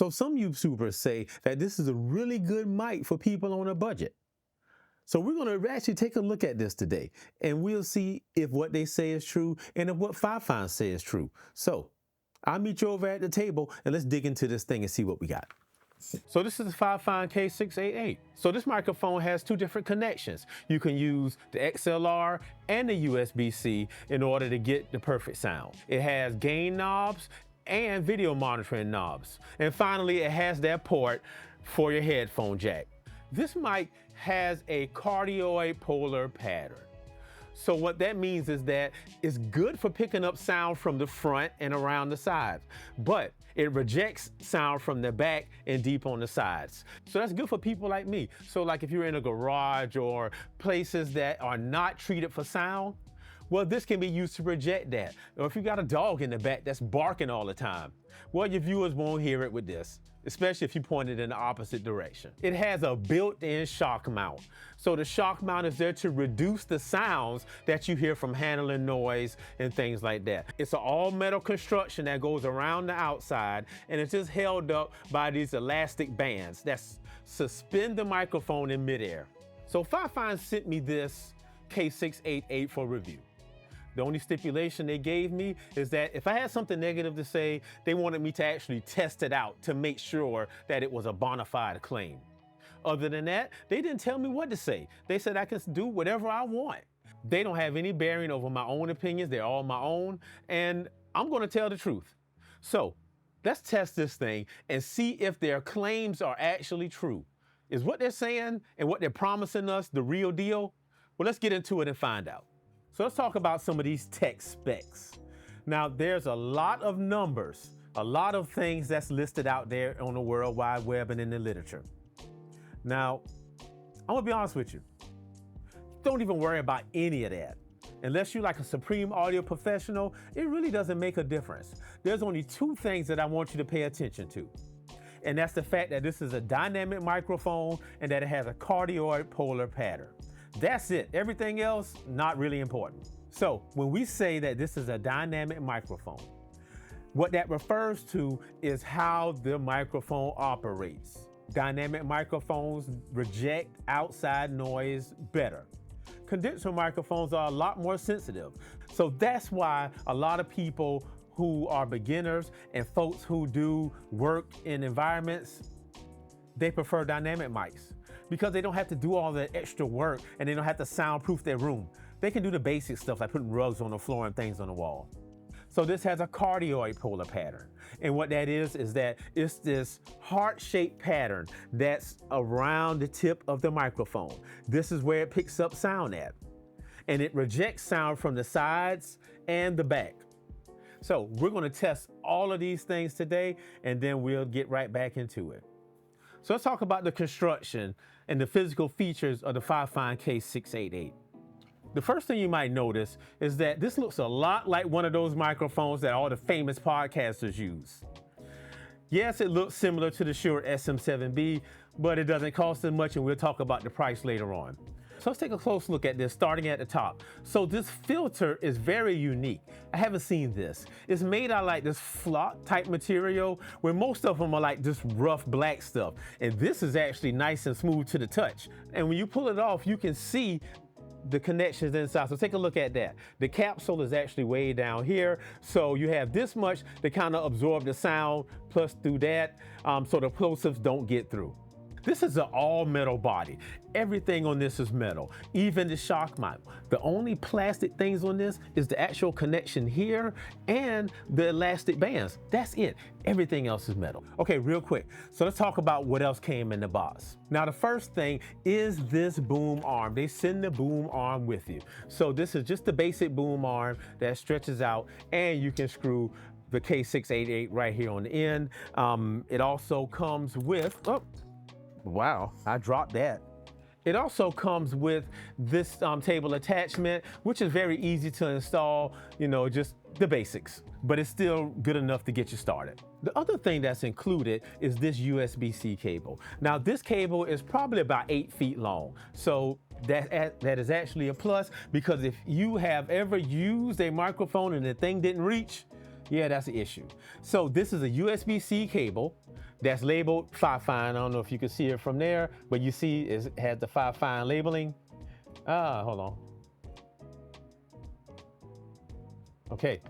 So some YouTubers say that this is a really good mic for people on a budget. So we're going to actually take a look at this today, and we'll see if what they say is true and if what Fifine says is true. So I'll meet you over at the table, and let's dig into this thing and see what we got. So this is the Fifine K688. So this microphone has two different connections. You can use the XLR and the USB-C in order to get the perfect sound. It has gain knobs and video monitoring knobs. And finally, it has that port for your headphone jack. This mic has a cardioid polar pattern. So what that means is that it's good for picking up sound from the front and around the sides, but it rejects sound from the back and deep on the sides. So that's good for people like me. So like if you're in a garage or places that are not treated for sound, well, this can be used to project that. Or if you got a dog in the back that's barking all the time, well, your viewers won't hear it with this, especially if you point it in the opposite direction. It has a built-in shock mount. So the shock mount is there to reduce the sounds that you hear from handling noise and things like that. It's an all-metal construction that goes around the outside, and it's just held up by these elastic bands that suspend the microphone in midair. So Fifine sent me this K688 for review. The only stipulation they gave me is that if I had something negative to say, they wanted me to actually test it out to make sure that it was a bona fide claim. Other than that, they didn't tell me what to say. They said I can do whatever I want. They don't have any bearing over my own opinions. They're all my own, and I'm going to tell the truth. So let's test this thing and see if their claims are actually true. Is what they're saying and what they're promising us the real deal? Well, let's get into it and find out. So let's talk about some of these tech specs. Now, there's a lot of numbers, a lot of things that's listed out there on the World Wide Web and in the literature. Now, I'm gonna be honest with you. Don't even worry about any of that. Unless you're like a supreme audio professional, it really doesn't make a difference. There's only two things that I want you to pay attention to. And that's the fact that this is a dynamic microphone and that it has a cardioid polar pattern. That's it. Everything else, not really important. So when we say that this is a dynamic microphone, what that refers to is how the microphone operates. Dynamic microphones reject outside noise better. Condenser microphones are a lot more sensitive. So that's why a lot of people who are beginners and folks who do work in environments, they prefer dynamic mics, because they don't have to do all the extra work and they don't have to soundproof their room. They can do the basic stuff like putting rugs on the floor and things on the wall. So this has a cardioid polar pattern. And what that is that it's this heart-shaped pattern that's around the tip of the microphone. This is where it picks up sound at. And it rejects sound from the sides and the back. So we're gonna test all of these things today, and then we'll get right back into it. So let's talk about the construction and the physical features of the Fifine K688. The first thing you might notice is that this looks a lot like one of those microphones that all the famous podcasters use. Yes, it looks similar to the Shure SM7B, but it doesn't cost as much, and we'll talk about the price later on. So let's take a close look at this, starting at the top. So this filter is very unique. I haven't seen this. It's made out of like this flock type material, where most of them are like this rough black stuff. And this is actually nice and smooth to the touch. And when you pull it off, you can see the connections inside. So take a look at that. The capsule is actually way down here. So you have this much to kind of absorb the sound, plus through that, so the plosives don't get through. This is an all metal body. Everything on this is metal, even the shock mount. The only plastic things on this is the actual connection here and the elastic bands. That's it. Everything else is metal. Okay, real quick. So let's talk about what else came in the box. Now, the first thing is this boom arm. They send the boom arm with you. So this is just the basic boom arm that stretches out, and you can screw the K688 right here on the end. It also comes with, oh, wow, I dropped that. It also comes with this table attachment, which is very easy to install, you know, just the basics, but it's still good enough to get you started. The other thing that's included is this USB-C cable. Now, this cable is probably about 8 feet long. So that is actually a plus, because if you have ever used a microphone and the thing didn't reach, yeah, that's an issue. So this is a USB-C cable that's labeled Fifine. I don't know if you can see it from there, but you see it has the Fifine labeling. Hold on. Okay.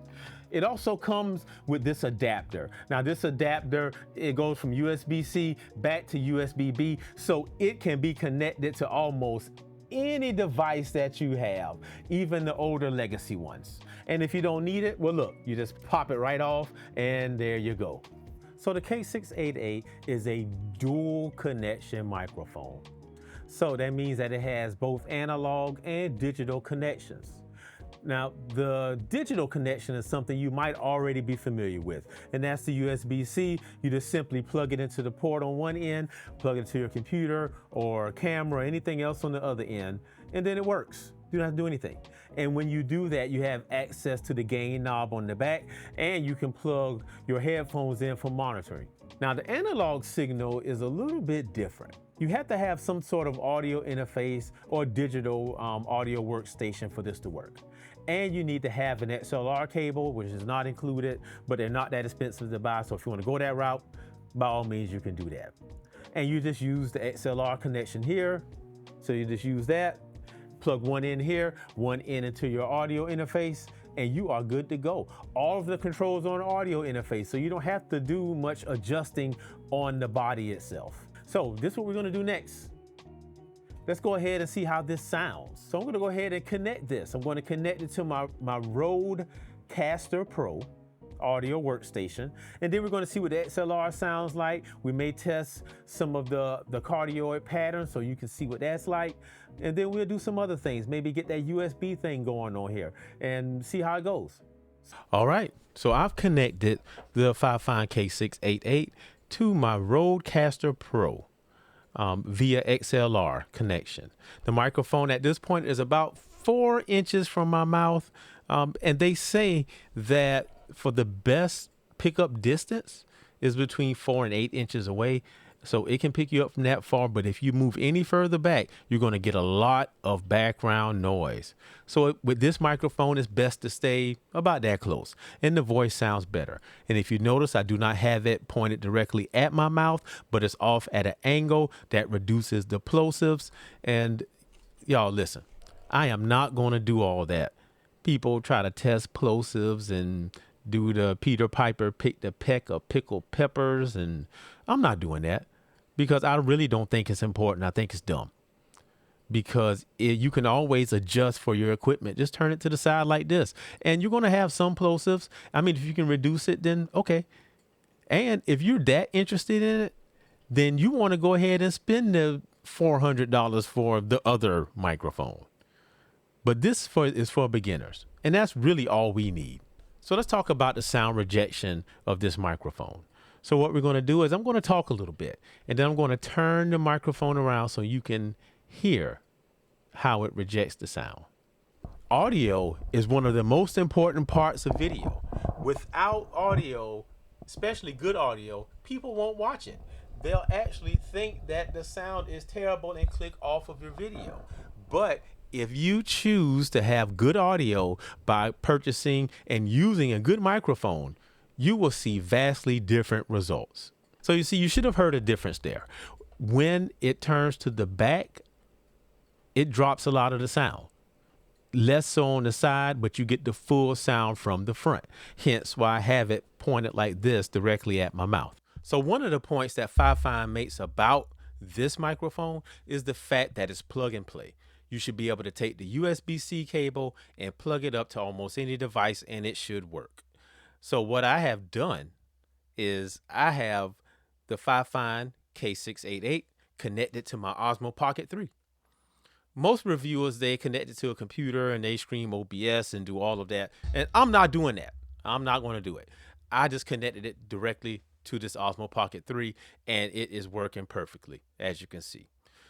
It also comes with this adapter. Now this adapter, it goes from USB-C back to USB-B, so it can be connected to almost any device that you have, even the older legacy ones. And if you don't need it, well look, you just pop it right off and there you go. So the K688 is a dual connection microphone. So that means that it has both analog and digital connections. Now, the digital connection is something you might already be familiar with, and that's the USB-C. You just simply plug it into the port on one end, plug it to your computer or camera or anything else on the other end, and then it works. You don't have to do anything. And when you do that, you have access to the gain knob on the back, and you can plug your headphones in for monitoring. Now, the analog signal is a little bit different. You have to have some sort of audio interface or digital audio workstation for this to work. And you need to have an XLR cable, which is not included, but they're not that expensive to buy. So if you want to go that route, by all means, you can do that. And you just use the XLR connection here. So you just use that, plug one in here, one in into your audio interface, and you are good to go. All of the controls on the audio interface, so you don't have to do much adjusting on the body itself. So this is what we're gonna do next. Let's go ahead and see how this sounds. So I'm gonna go ahead and connect this. I'm gonna connect it to my Rodecaster Pro audio workstation. And then we're gonna see what the XLR sounds like. We may test some of the cardioid patterns so you can see what that's like. And then we'll do some other things, maybe get that USB thing going on here and see how it goes. All right, so I've connected the Fifine K688 to my Rodecaster Pro via XLR connection. The microphone at this point is about 4 inches from my mouth, and they say that for the best pickup distance is between 4 and 8 inches away. So it can pick you up from that far, but if you move any further back, you're going to get a lot of background noise. So with this microphone, it's best to stay about that close, and the voice sounds better. And if you notice, I do not have it pointed directly at my mouth, but it's off at an angle that reduces the plosives. And y'all listen, I am not going to do all that. People try to test plosives and do the Peter Piper pick the peck of pickled peppers, and I'm not doing that because I really don't think it's important. I think it's dumb because you can always adjust for your equipment. Just turn it to the side like this, and you're going to have some plosives. I mean, if you can reduce it, then okay. And if you're that interested in it, then you want to go ahead and spend the $400 for the other microphone. But this is for beginners, and that's really all we need. So let's talk about the sound rejection of this microphone. So what we're going to do is I'm going to talk a little bit, and then I'm going to turn the microphone around so you can hear how it rejects the sound. Audio is one of the most important parts of video. Without audio, especially good audio, people won't watch it. They'll actually think that the sound is terrible and click off of your video. But if you choose to have good audio by purchasing and using a good microphone, you will see vastly different results. So you see, you should have heard a difference there. When it turns to the back, it drops a lot of the sound. Less so on the side, but you get the full sound from the front. Hence why I have it pointed like this directly at my mouth. So one of the points that Fifine makes about this microphone is the fact that it's plug and play. You should be able to take the USB-C cable and plug it up to almost any device and it should work. So what I have done is I have the Fifine K688 connected to my Osmo Pocket 3. Most reviewers, they connect it to a computer and they scream OBS and do all of that. And I'm not doing that. I'm not going to do it. I just connected it directly to this Osmo Pocket 3 and it is working perfectly, as you can see.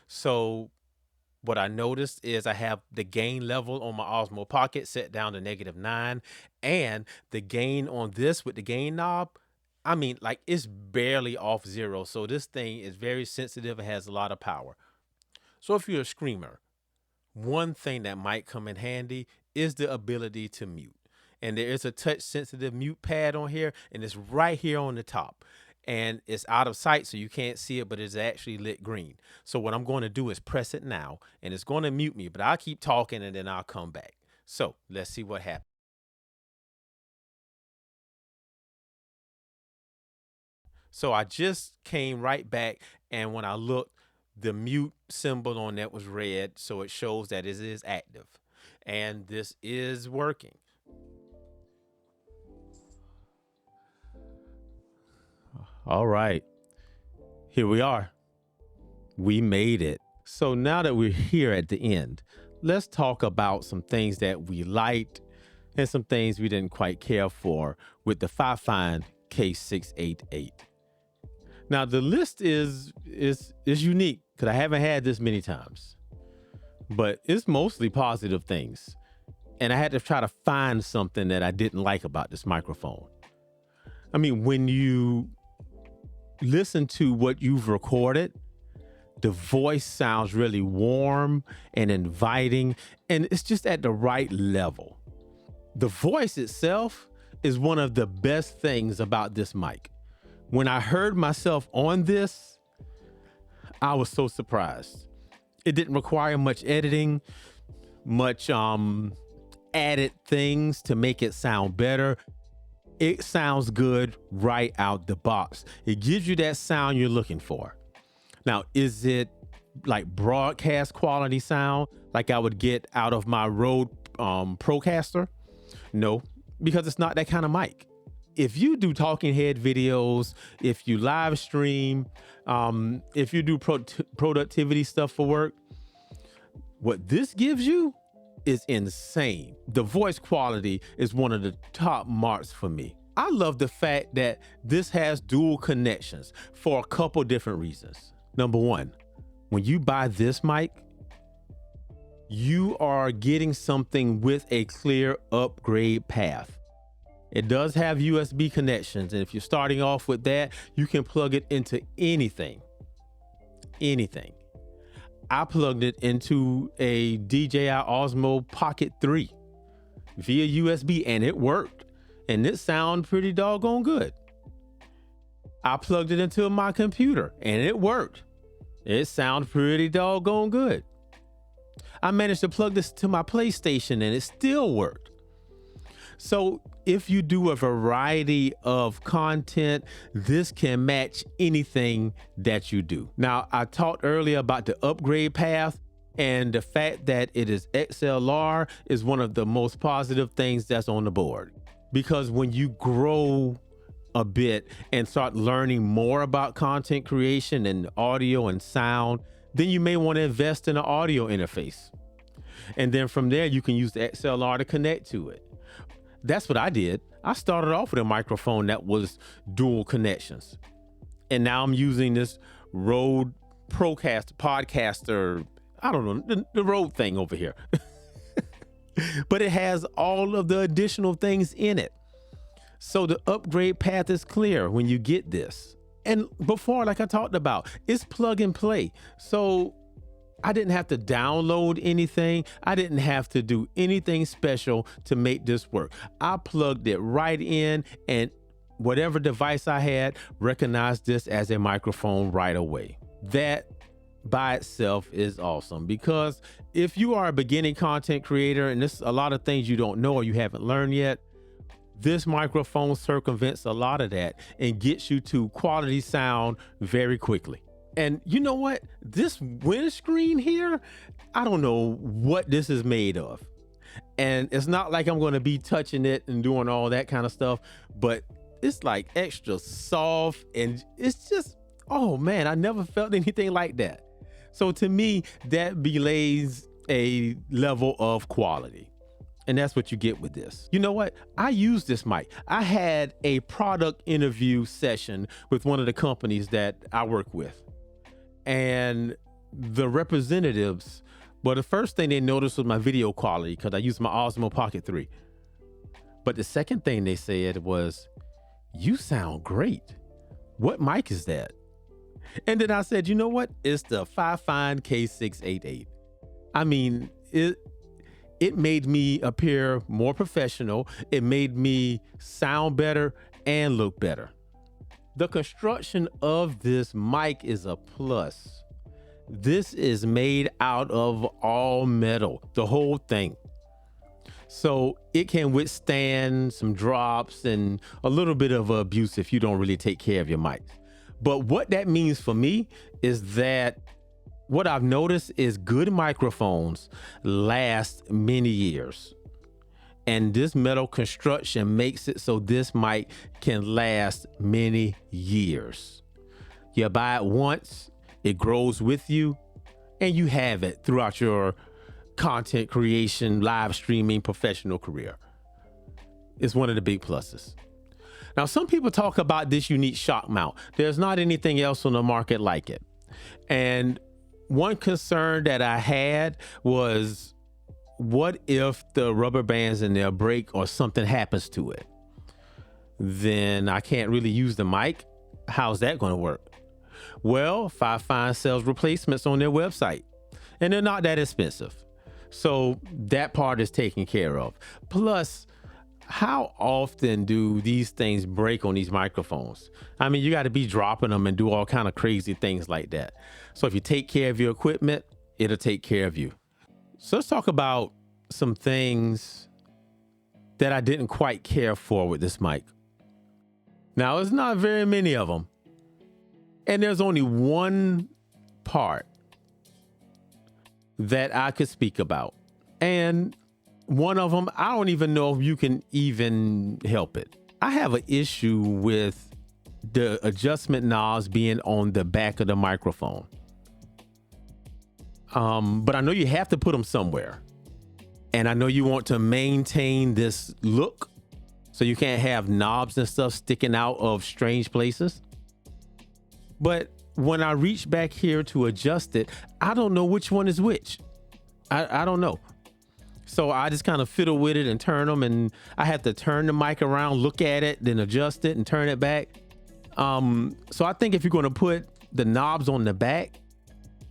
So what I noticed is I have the gain level on my Osmo Pocket set down to -9, and the gain on this with the gain knob, I mean, like it's barely off 0. So this thing is very sensitive and has a lot of power. So if you're a screamer, one thing that might come in handy is the ability to mute. And there is a touch sensitive mute pad on here, and it's right here on the top. and it's out of sight, so you can't see it, but it's actually lit green. So what I'm going to do is press it now, and it's going to mute me, but I'll keep talking and then I'll come back. So let's see what happens. So I just came right back, and when I looked, the mute symbol on that was red, so it shows that it is active, and this is working. All right, here we are. We made it. So now that we're here at the end, let's talk about some things that we liked and some things we didn't quite care for with the Fifine K688. Now the list is unique because I haven't had this many times, but it's mostly positive things. And I had to try to find something that I didn't like about this microphone. I mean, when you listen to what you've recorded, the voice sounds really warm and inviting, and it's just at the right level. The voice itself is one of the best things about this mic. When I heard myself on this, I was so surprised. It didn't require much editing, much added things to make it sound better. It sounds good right out the box. It gives you that sound you're looking for. Now, is it like broadcast quality sound like I would get out of my Rode Procaster? No, because it's not that kind of mic. If you do talking head videos, if you live stream, if you do productivity stuff for work, what this gives you is insane. The voice quality is one of the top marks for me. I love the fact that this has dual connections for a couple different reasons. Number one, when you buy this mic, you are getting something with a clear upgrade path. It does have USB connections, and if you're starting off with that, you can plug it into anything. Anything. I plugged it into a DJI Osmo Pocket 3 via USB, and it worked, and it sounded pretty doggone good. I plugged it into my computer, and it worked. It sounded pretty doggone good. I managed to plug this to my PlayStation, and it still worked. So if you do a variety of content, this can match anything that you do. Now, I talked earlier about the upgrade path, and the fact that it is XLR is one of the most positive things that's on the board. Because when you grow a bit and start learning more about content creation and audio and sound, then you may want to invest in an audio interface. And then from there, you can use the XLR to connect to it. That's what I did. I started off with a microphone that was dual connections. And now I'm using this Rode Podcaster, I don't know, the Rode thing over here. But it has all of the additional things in it. So the upgrade path is clear when you get this. And before, like I talked about, it's plug and play. So I didn't have to download anything. I didn't have to do anything special to make this work. I plugged it right in, and whatever device I had recognized this as a microphone right away. That by itself is awesome, because if you are a beginning content creator and there's a lot of things you don't know or you haven't learned yet, this microphone circumvents a lot of that and gets you to quality sound very quickly. And you know what? This windscreen here, I don't know what this is made of. And it's not like I'm going to be touching it and doing all that kind of stuff, but it's like extra soft, and it's just, oh man, I never felt anything like that. So to me, that belays a level of quality. And that's what you get with this. You know what? I use this mic. I had a product interview session with one of the companies that I work with. And the representatives, well, the first thing they noticed was my video quality because I used my Osmo Pocket 3. But the second thing they said was, "You sound great. What mic is that?" And then I said, you know what? It's the Fifine K688. I mean, it made me appear more professional. It made me sound better and look better. The construction of this mic is a plus. This is made out of all metal, the whole thing. So it can withstand some drops and a little bit of abuse if you don't really take care of your mic. But what that means for me is that what I've noticed is good microphones last many years. And this metal construction makes it so this mic can last many years. You buy it once, it grows with you, and you have it throughout your content creation, live streaming, professional career. It's one of the big pluses. Now, some people talk about this unique shock mount. There's not anything else on the market like it. And one concern that I had was, what if the rubber bands in there break or something happens to it? Then I can't really use the mic. How's that going to work? Well, Fifine sells replacements on their website, and they're not that expensive. So that part is taken care of. Plus, how often do these things break on these microphones? I mean, you got to be dropping them and do all kind of crazy things like that. So if you take care of your equipment, it'll take care of you. So let's talk about some things that I didn't quite care for with this mic. Now, it's not very many of them. And there's only one part that I could speak about. And one of them, I don't even know if you can even help it. I have an issue with the adjustment knobs being on the back of the microphone. But I know you have to put them somewhere. And I know you want to maintain this look, so you can't have knobs and stuff sticking out of strange places. But when I reach back here to adjust it, I don't know which one is which. I don't know. So I just kind of fiddle with it and turn them, and I have to turn the mic around, look at it, then adjust it and turn it back. So I think if you're going to put the knobs on the back,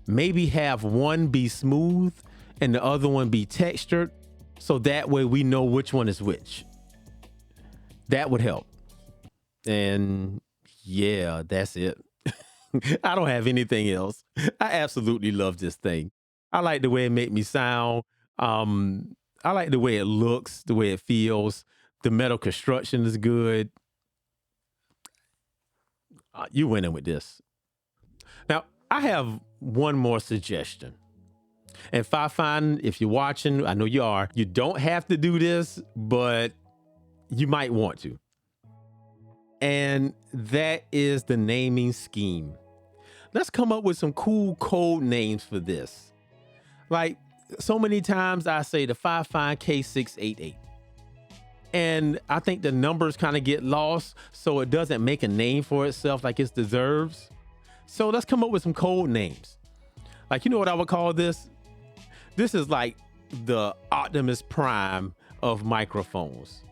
maybe have one be smooth and the other one be textured, so that way we know which one is which. That would help. And yeah, that's it. I don't have anything else. I absolutely love this thing. I like the way it makes me sound. I like the way it looks, the way it feels. The metal construction is good. You're winning with this. Now, I have one more suggestion. And Fifine, if you're watching, I know you are, you don't have to do this, but you might want to. And that is the naming scheme. Let's come up with some cool code names for this. Like, so many times I say the Fifine K688. And I think the numbers kind of get lost, so it doesn't make a name for itself like it deserves. So let's come up with some code names. Like, you know what I would call this? This is like the Optimus Prime of microphones.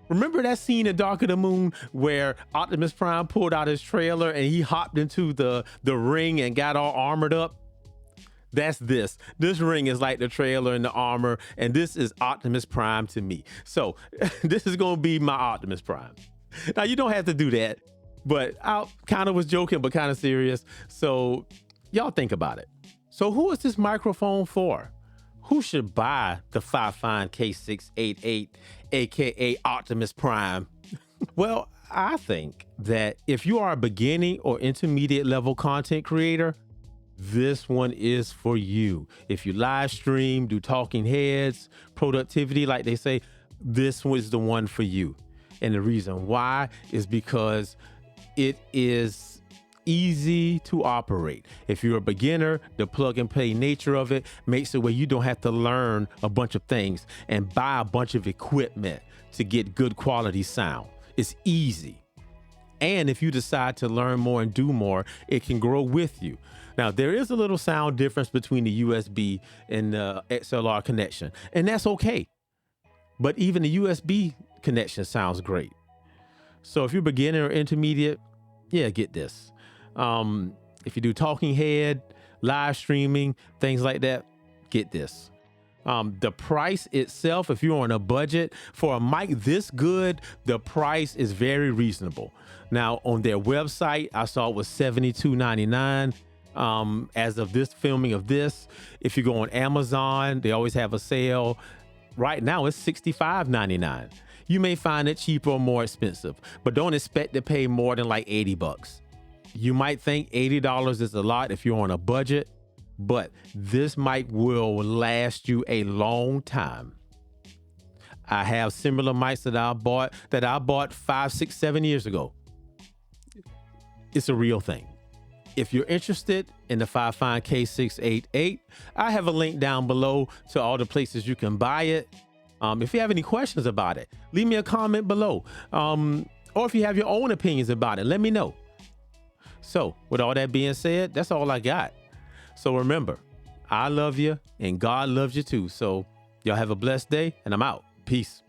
Remember that scene in Dark of the Moon where Optimus Prime pulled out his trailer and he hopped into the ring and got all armored up? That's this. This ring is like the trailer and the armor, and this is Optimus Prime to me. So this is going to be my Optimus Prime. Now, you don't have to do that, but I kind of was joking, but kind of serious. So y'all think about it. So who is this microphone for? Who should buy the Fifine K688, aka Optimus Prime? Well, I think that if you are a beginning or intermediate level content creator, this one is for you. If you live stream, do talking heads, productivity, like they say, this was the one for you. And the reason why is because it is easy to operate. If you're a beginner, the plug and play nature of it makes it where you don't have to learn a bunch of things and buy a bunch of equipment to get good quality sound. It's easy. And if you decide to learn more and do more, it can grow with you. Now, there is a little sound difference between the USB and the XLR connection, and that's okay. But even the USB connection sounds great. So if you're beginner or intermediate, yeah, get this. If you do talking head, live streaming, things like that, get this. The price itself, if you're on a budget for a mic this good, the price is very reasonable. Now on their website, I saw it was $72.99. As of this filming of this, if you go on Amazon, they always have a sale. Right now it's $65.99. You may find it cheaper or more expensive, but don't expect to pay more than like 80 bucks. You might think $80 is a lot if you're on a budget, but this mic will last you a long time. I have similar mics that I bought 5, 6, 7 years ago. It's a real thing. If you're interested in the Fifine K688, I have a link down below to all the places you can buy it. If you have any questions about it, leave me a comment below. Or if you have your own opinions about it, let me know. So with all that being said, that's all I got. So remember, I love you and God loves you too. So y'all have a blessed day and I'm out. Peace.